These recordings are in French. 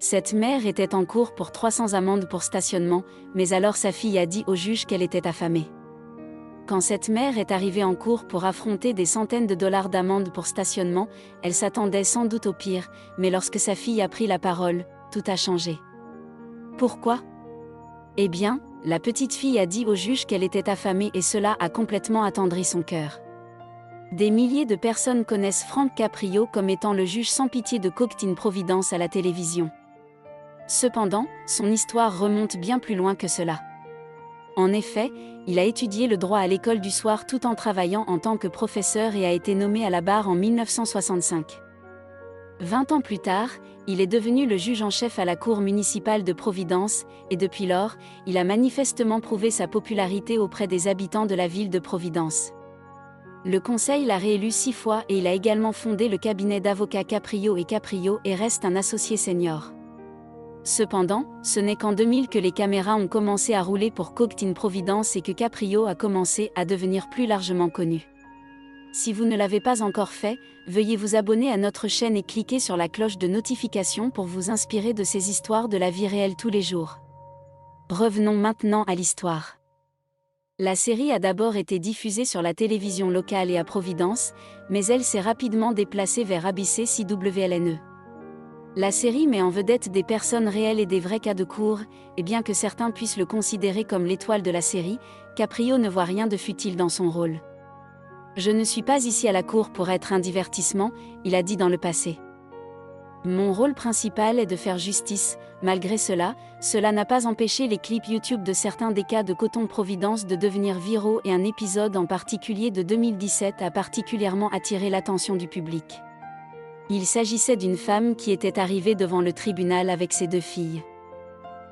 Cette mère était en cours pour 300 amendes pour stationnement, mais alors sa fille a dit au juge qu'elle était affamée. Quand cette mère est arrivée en cour pour affronter des centaines de dollars d'amende pour stationnement, elle s'attendait sans doute au pire, mais lorsque sa fille a pris la parole, tout a changé. Pourquoi ? Eh bien, la petite fille a dit au juge qu'elle était affamée et cela a complètement attendri son cœur. Des milliers de personnes connaissent Frank Caprio comme étant le juge sans pitié de Cocteau Providence à la télévision. Cependant, son histoire remonte bien plus loin que cela. En effet, il a étudié le droit à l'école du soir tout en travaillant en tant que professeur et a été nommé à la barre en 1965. 20 ans plus tard, il est devenu le juge en chef à la Cour municipale de Providence, et depuis lors, il a manifestement prouvé sa popularité auprès des habitants de la ville de Providence. Le conseil l'a réélu 6 fois et il a également fondé le cabinet d'avocats Caprio et reste un associé senior. Cependant, ce n'est qu'en 2000 que les caméras ont commencé à rouler pour Cocteau Providence et que Caprio a commencé à devenir plus largement connu. Si vous ne l'avez pas encore fait, veuillez vous abonner à notre chaîne et cliquer sur la cloche de notification pour vous inspirer de ces histoires de la vie réelle tous les jours. Revenons maintenant à l'histoire. La série a d'abord été diffusée sur la télévision locale et à Providence, mais elle s'est rapidement déplacée vers ABC CWLNE. La série met en vedette des personnes réelles et des vrais cas de cour, et bien que certains puissent le considérer comme l'étoile de la série, Caprio ne voit rien de futile dans son rôle. « Je ne suis pas ici à la cour pour être un divertissement », il a dit dans le passé. « Mon rôle principal est de faire justice. » Malgré cela, cela n'a pas empêché les clips YouTube de certains des cas de Cocteau Providence de devenir viraux et un épisode en particulier de 2017 a particulièrement attiré l'attention du public. Il s'agissait d'une femme qui était arrivée devant le tribunal avec ses 2 filles.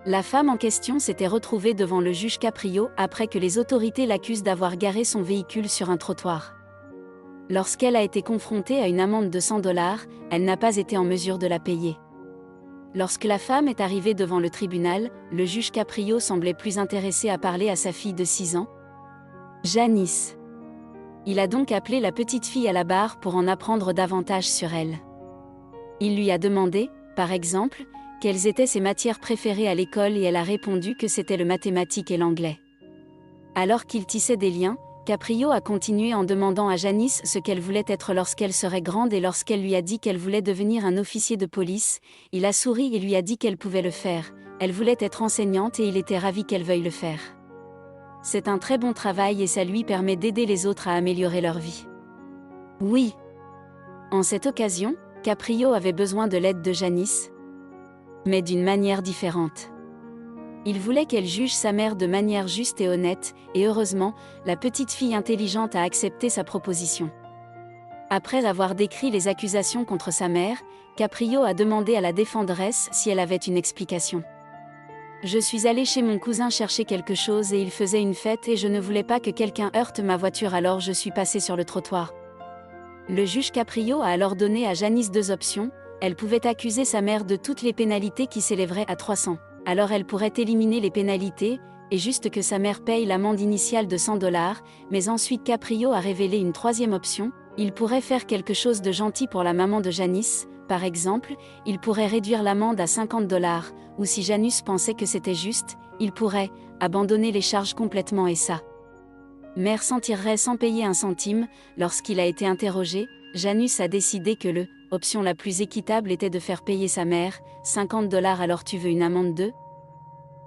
La femme en question s'était retrouvée devant le juge Caprio après que les autorités l'accusent d'avoir garé son véhicule sur un trottoir. Lorsqu'elle a été confrontée à une amende de 100 $, elle n'a pas été en mesure de la payer. Lorsque la femme est arrivée devant le tribunal, le juge Caprio semblait plus intéressé à parler à sa fille de 6 ans, Janice. Il a donc appelé la petite fille à la barre pour en apprendre davantage sur elle. Il lui a demandé, par exemple, quelles étaient ses matières préférées à l'école et elle a répondu que c'était le mathématique et l'anglais. Alors qu'il tissait des liens, Caprio a continué en demandant à Janice ce qu'elle voulait être lorsqu'elle serait grande et lorsqu'elle lui a dit qu'elle voulait devenir un officier de police, il a souri et lui a dit qu'elle pouvait le faire. Elle voulait être enseignante et il était ravi qu'elle veuille le faire. C'est un très bon travail et ça lui permet d'aider les autres à améliorer leur vie. Oui. En cette occasion, Caprio avait besoin de l'aide de Janice, mais d'une manière différente. Il voulait qu'elle juge sa mère de manière juste et honnête, et heureusement, la petite fille intelligente a accepté sa proposition. Après avoir décrit les accusations contre sa mère, Caprio a demandé à la défenderesse si elle avait une explication. « Je suis allé chez mon cousin chercher quelque chose et il faisait une fête et je ne voulais pas que quelqu'un heurte ma voiture alors je suis passé sur le trottoir. » Le juge Caprio a alors donné à Janice 2 options, elle pouvait accuser sa mère de toutes les pénalités qui s'élèveraient à 300. Alors elle pourrait éliminer les pénalités, et juste que sa mère paye l'amende initiale de 100 $, mais ensuite Caprio a révélé une 3e option, il pourrait faire quelque chose de gentil pour la maman de Janice, par exemple, il pourrait réduire l'amende à 50 $, ou si Janice pensait que c'était juste, il pourrait abandonner les charges complètement et sa mère s'en tirerait sans payer un centime. Lorsqu'il a été interrogé, Janice a décidé que l'option la plus équitable était de faire payer sa mère, 50 $. Alors tu veux une amende de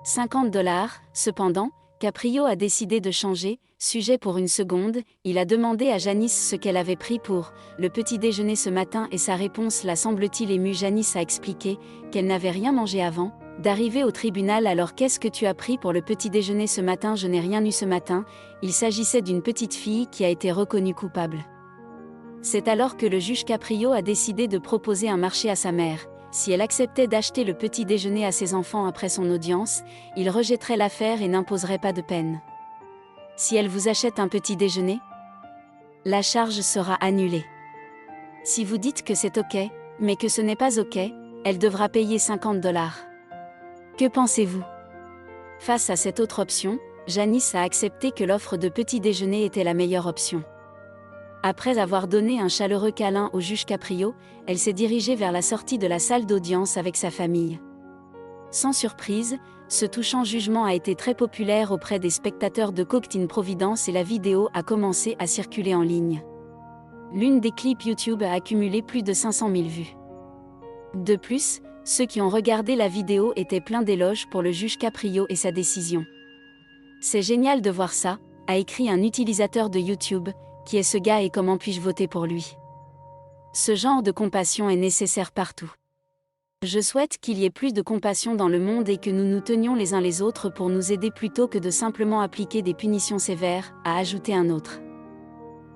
50 $. Cependant, Caprio a décidé de changer sujet pour une seconde, il a demandé à Janice ce qu'elle avait pris pour le petit déjeuner ce matin et sa réponse l'a semble-t-il ému. Janice a expliqué qu'elle n'avait rien mangé avant d'arriver au tribunal. Alors qu'est-ce que tu as pris pour le petit déjeuner ce matin? Je n'ai rien eu ce matin. Il s'agissait d'une petite fille qui a été reconnue coupable. C'est alors que le juge Caprio a décidé de proposer un marché à sa mère. Si elle acceptait d'acheter le petit déjeuner à ses enfants après son audience, il rejetterait l'affaire et n'imposerait pas de peine. Si elle vous achète un petit déjeuner, la charge sera annulée. Si vous dites que c'est OK, mais que ce n'est pas OK, elle devra payer 50 $. Que pensez-vous? Face à cette autre option, Janice a accepté que l'offre de petit déjeuner était la meilleure option. Après avoir donné un chaleureux câlin au juge Caprio, elle s'est dirigée vers la sortie de la salle d'audience avec sa famille. Sans surprise, ce touchant jugement a été très populaire auprès des spectateurs de Cooked in Providence et la vidéo a commencé à circuler en ligne. L'une des clips YouTube a accumulé plus de 500 000 vues. De plus, ceux qui ont regardé la vidéo étaient pleins d'éloges pour le juge Caprio et sa décision. C'est génial de voir ça, a écrit un utilisateur de YouTube, qui est ce gars et comment puis-je voter pour lui? Ce genre de compassion est nécessaire partout. Je souhaite qu'il y ait plus de compassion dans le monde et que nous nous tenions les uns les autres pour nous aider plutôt que de simplement appliquer des punitions sévères, a ajouté un autre.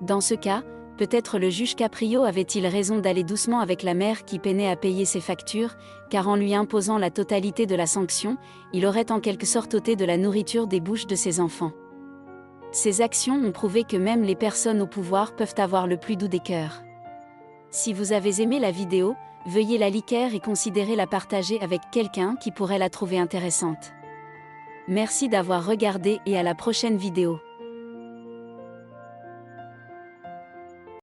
Dans ce cas, peut-être le juge Caprio avait-il raison d'aller doucement avec la mère qui peinait à payer ses factures, car en lui imposant la totalité de la sanction, il aurait en quelque sorte ôté de la nourriture des bouches de ses enfants. Ces actions ont prouvé que même les personnes au pouvoir peuvent avoir le plus doux des cœurs. Si vous avez aimé la vidéo, veuillez la liker et considérez la partager avec quelqu'un qui pourrait la trouver intéressante. Merci d'avoir regardé et à la prochaine vidéo.